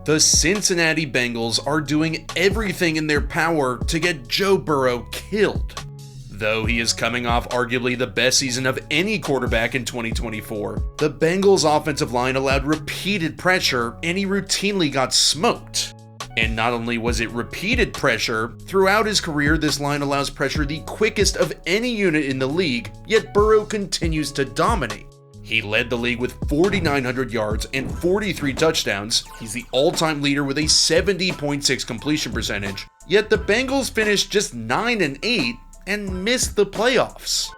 The Cincinnati Bengals are doing everything in their power to get Joe Burrow killed. Though he is coming off arguably the best season of any quarterback in 2024, the Bengals' offensive line allowed repeated pressure and he routinely got smoked. And not only was it repeated pressure, throughout his career this line allows pressure the quickest of any unit in the league, yet Burrow continues to dominate. He led the league with 4,900 yards and 43 touchdowns. He's the all-time leader with a 70.6 completion percentage. Yet the Bengals finished just 9-8 and missed the playoffs.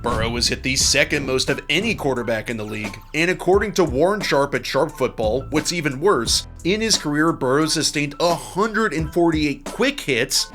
Burrow has hit the second most of any quarterback in the league, and according to Warren Sharp at Sharp Football, what's even worse, in his career Burrow sustained 148 quick hits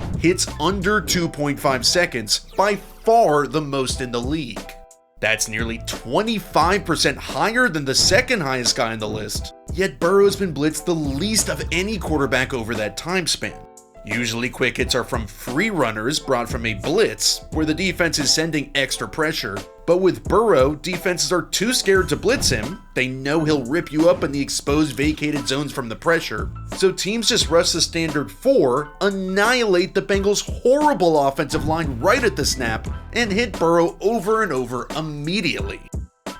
under 2.5 seconds, by far the most in the league. That's nearly 25% higher than the second highest guy on the list, yet Burrow's been blitzed the least of any quarterback over that time span. Usually quick hits are from free runners brought from a blitz, where the defense is sending extra pressure, but with Burrow, defenses are too scared to blitz him, they know he'll rip you up in the exposed vacated zones from the pressure, so teams just rush the standard 4, annihilate the Bengals' horrible offensive line right at the snap, and hit Burrow over and over immediately.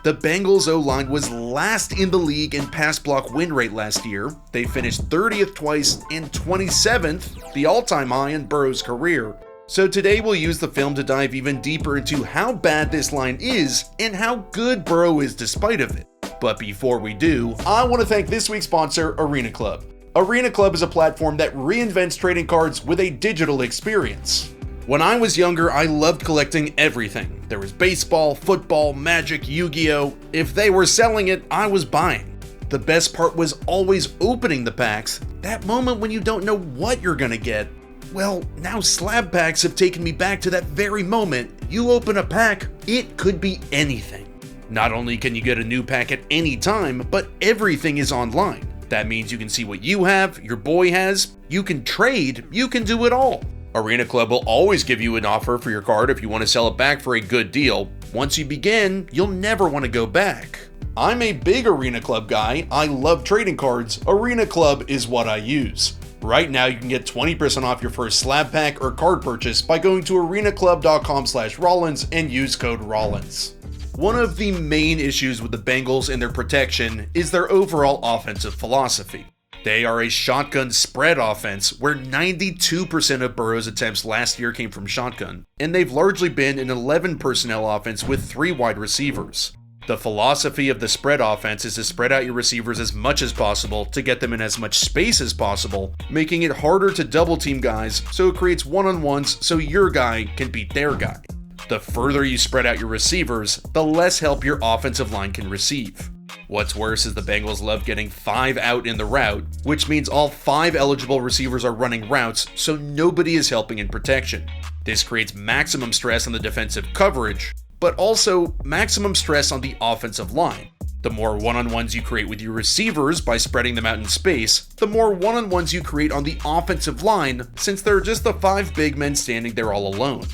The Bengals' O-line was last in the league in pass block win rate last year. They finished 30th twice and 27th, the all-time high in Burrow's career. So today we'll use the film to dive even deeper into how bad this line is and how good Burrow is despite of it. But before we do, I want to thank this week's sponsor, Arena Club. Arena Club is a platform that reinvents trading cards with a digital experience. When I was younger, I loved collecting everything. There was baseball, football, Magic, Yu-Gi-Oh! If they were selling it, I was buying. The best part was always opening the packs, that moment when you don't know what you're gonna get. Well, now slab packs have taken me back to that very moment. You open a pack, it could be anything. Not only can you get a new pack at any time, but everything is online. That means you can see what you have, your boy has, you can trade, you can do it all. Arena Club will always give you an offer for your card if you want to sell it back for a good deal. Once you begin, you'll never want to go back. I'm a big Arena Club guy. I love trading cards. Arena Club is what I use. Right now, you can get 20% off your first slab pack or card purchase by going to arenaclub.com/Rollins and use code Rollins. One of the main issues with the Bengals and their protection is their overall offensive philosophy. They are a shotgun spread offense where 92% of Burrow's attempts last year came from shotgun, and they've largely been an 11 personnel offense with 3 wide receivers. The philosophy of the spread offense is to spread out your receivers as much as possible to get them in as much space as possible, making it harder to double team guys, so it creates one-on-ones so your guy can beat their guy. The further you spread out your receivers, the less help your offensive line can receive. What's worse is the Bengals love getting 5 out in the route, which means all 5 eligible receivers are running routes, so nobody is helping in protection. This creates maximum stress on the defensive coverage, but also maximum stress on the offensive line. The more one-on-ones you create with your receivers by spreading them out in space, the more one-on-ones you create on the offensive line, since there are just the 5 big men standing there all alone.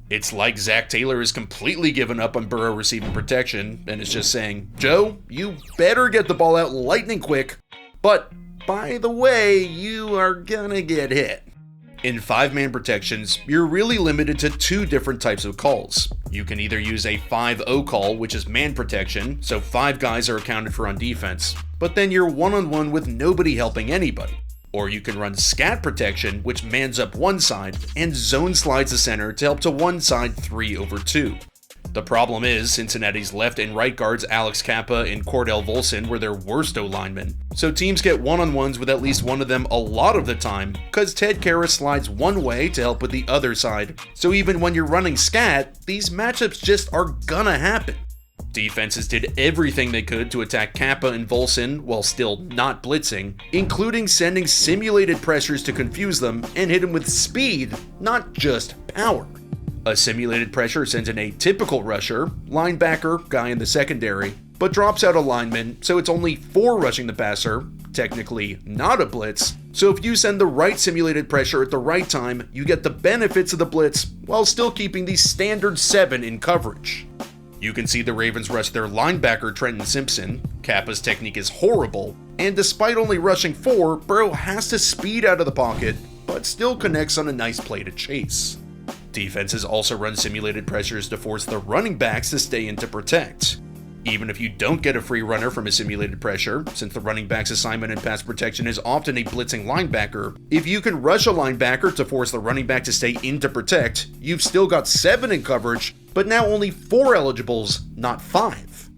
It's like Zach Taylor has completely given up on Burrow receiving protection and is just saying, Joe, you better get the ball out lightning quick, but by the way, you are gonna get hit. In 5-man protections, you're really limited to 2 different types of calls. You can either use a 5-0 call, which is man protection, so 5 guys are accounted for on defense, but then you're one-on-one with nobody helping anybody. Or you can run scat protection, which mans up one side, and zone slides the center to help to one side 3/2. The problem is, Cincinnati's left and right guards Alex Kappa and Cordell Volson were their worst O-linemen, so teams get one-on-ones with at least one of them a lot of the time, cause Ted Karras slides one way to help with the other side, so even when you're running scat, these matchups just are gonna happen. Defenses did everything they could to attack Kappa and Volson while still not blitzing, including sending simulated pressures to confuse them and hit them with speed, not just power. A simulated pressure sends in a typical rusher, linebacker, guy in the secondary, but drops out a lineman, so it's only 4 rushing the passer, technically not a blitz, so if you send the right simulated pressure at the right time, you get the benefits of the blitz while still keeping the standard 7 in coverage. You can see the Ravens rush their linebacker Trenton Simpson. Kappa's technique is horrible, And despite only rushing 4, Burrow has to speed out of the pocket, but still connects on a nice play to chase. Defenses also run simulated pressures to force the running backs to stay in to protect. Even if you don't get a free runner from a simulated pressure, since the running back's assignment in pass protection is often a blitzing linebacker, if you can rush a linebacker to force the running back to stay in to protect, you've still got 7 in coverage, but now only 4 eligibles, not 5.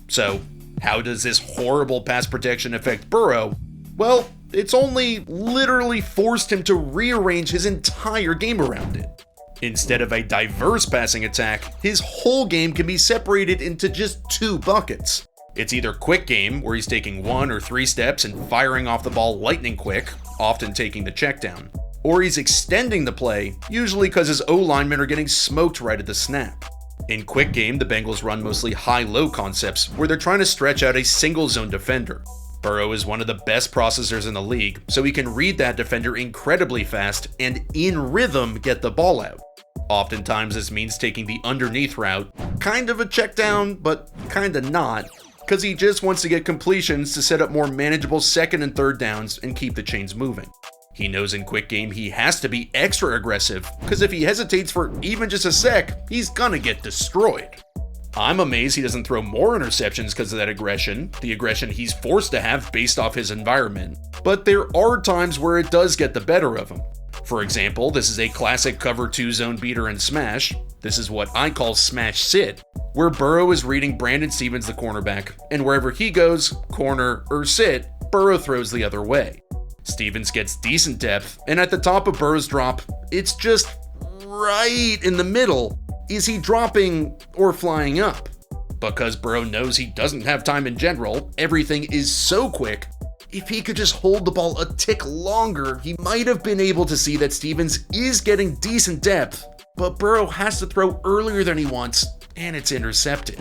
So, how does this horrible pass protection affect Burrow? Well, it's only literally forced him to rearrange his entire game around it. Instead of a diverse passing attack, his whole game can be separated into just 2 buckets. It's either quick game, where he's taking 1 or 3 steps and firing off the ball lightning quick, often taking the check down. Or he's extending the play, usually because his O-linemen are getting smoked right at the snap. In quick game, the Bengals run mostly high-low concepts, where they're trying to stretch out a single-zone defender. Burrow is one of the best processors in the league, so he can read that defender incredibly fast and in rhythm get the ball out. Oftentimes this means taking the underneath route, kind of a check down, but kinda not, because he just wants to get completions to set up more manageable 2nd and 3rd downs and keep the chains moving. He knows in quick game he has to be extra aggressive, because if he hesitates for even just a sec, he's gonna get destroyed. I'm amazed he doesn't throw more interceptions because of that aggression, the aggression he's forced to have based off his environment, but there are times where it does get the better of him. For example, this is a classic cover 2 zone beater and smash. This is what I call smash sit, where Burrow is reading Brandon Stevens the cornerback, and wherever he goes, corner or sit, Burrow throws the other way. Stevens gets decent depth, and at the top of Burrow's drop, it's just right in the middle. Is he dropping or flying up? Because Burrow knows he doesn't have time in general, everything is so quick. If he could just hold the ball a tick longer, he might have been able to see that Stevens is getting decent depth, but Burrow has to throw earlier than he wants, and it's intercepted.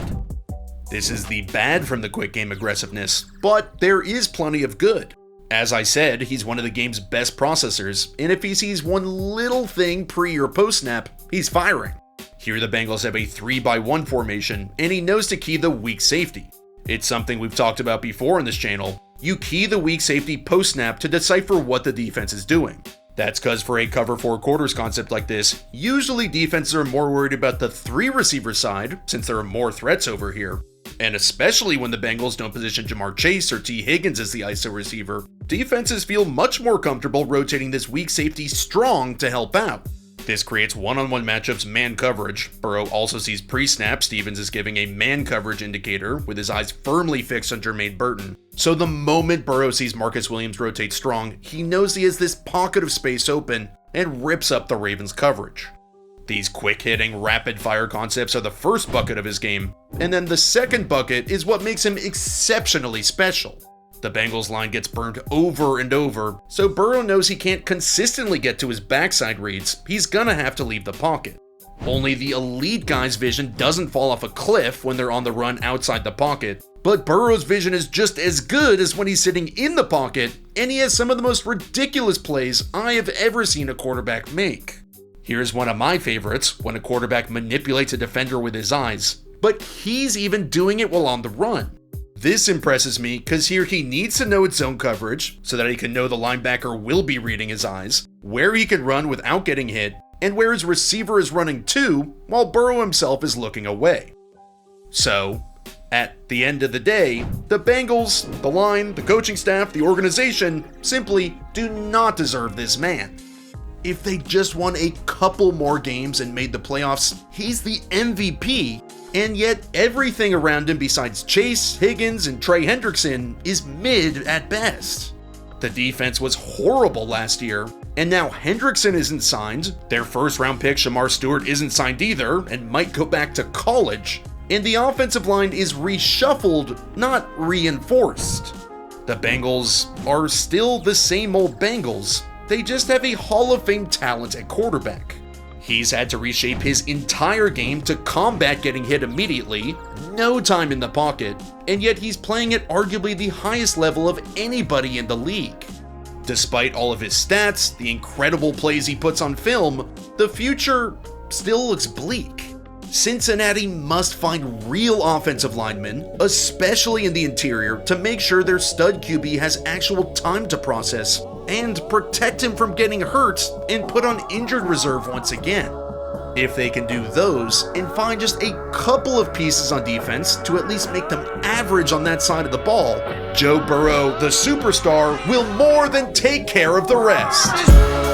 This is the bad from the quick game aggressiveness, but there is plenty of good. As I said, he's one of the game's best processors, and if he sees one little thing pre or post snap, he's firing. Here the Bengals have a 3-by-1 formation, and he knows to key the weak safety. It's something we've talked about before on this channel. You key the weak safety post-snap to decipher what the defense is doing. That's because for a cover 4 quarters concept like this, usually defenses are more worried about the 3 receiver side, since there are more threats over here. And especially when the Bengals don't position Jamar Chase or T. Higgins as the ISO receiver, defenses feel much more comfortable rotating this weak safety strong to help out. This creates one-on-one matchups man coverage. Burrow also sees pre-snap Stevens is giving a man coverage indicator with his eyes firmly fixed on Jermaine Burton. So the moment Burrow sees Marcus Williams rotate strong, he knows he has this pocket of space open and rips up the Ravens' coverage. These quick-hitting, rapid-fire concepts are the first bucket of his game, and then the second bucket is what makes him exceptionally special. The Bengals line gets burned over and over, so Burrow knows he can't consistently get to his backside reads, he's gonna have to leave the pocket. Only the elite guy's vision doesn't fall off a cliff when they're on the run outside the pocket, but Burrow's vision is just as good as when he's sitting in the pocket, and he has some of the most ridiculous plays I have ever seen a quarterback make. Here's one of my favorites, when a quarterback manipulates a defender with his eyes, but he's even doing it while on the run. This impresses me because here he needs to know its zone coverage so that he can know the linebacker will be reading his eyes, where he can run without getting hit, and where his receiver is running to while Burrow himself is looking away. So, at the end of the day, the Bengals, the line, the coaching staff, the organization simply do not deserve this man. If they just won a couple more games and made the playoffs, he's the MVP. And yet, everything around him besides Chase, Higgins, and Trey Hendrickson is mid at best. The defense was horrible last year, and now Hendrickson isn't signed, their first-round pick Shamar Stewart isn't signed either, and might go back to college, and the offensive line is reshuffled, not reinforced. The Bengals are still the same old Bengals, they just have a Hall of Fame talent at quarterback. He's had to reshape his entire game to combat getting hit immediately, no time in the pocket, and yet he's playing at arguably the highest level of anybody in the league. Despite all of his stats, the incredible plays he puts on film, the future still looks bleak. Cincinnati must find real offensive linemen, especially in the interior, to make sure their stud QB has actual time to process, and protect him from getting hurt and put on injured reserve once again. If they can do those and find just a couple of pieces on defense to at least make them average on that side of the ball, Joe Burrow, the superstar, will more than take care of the rest.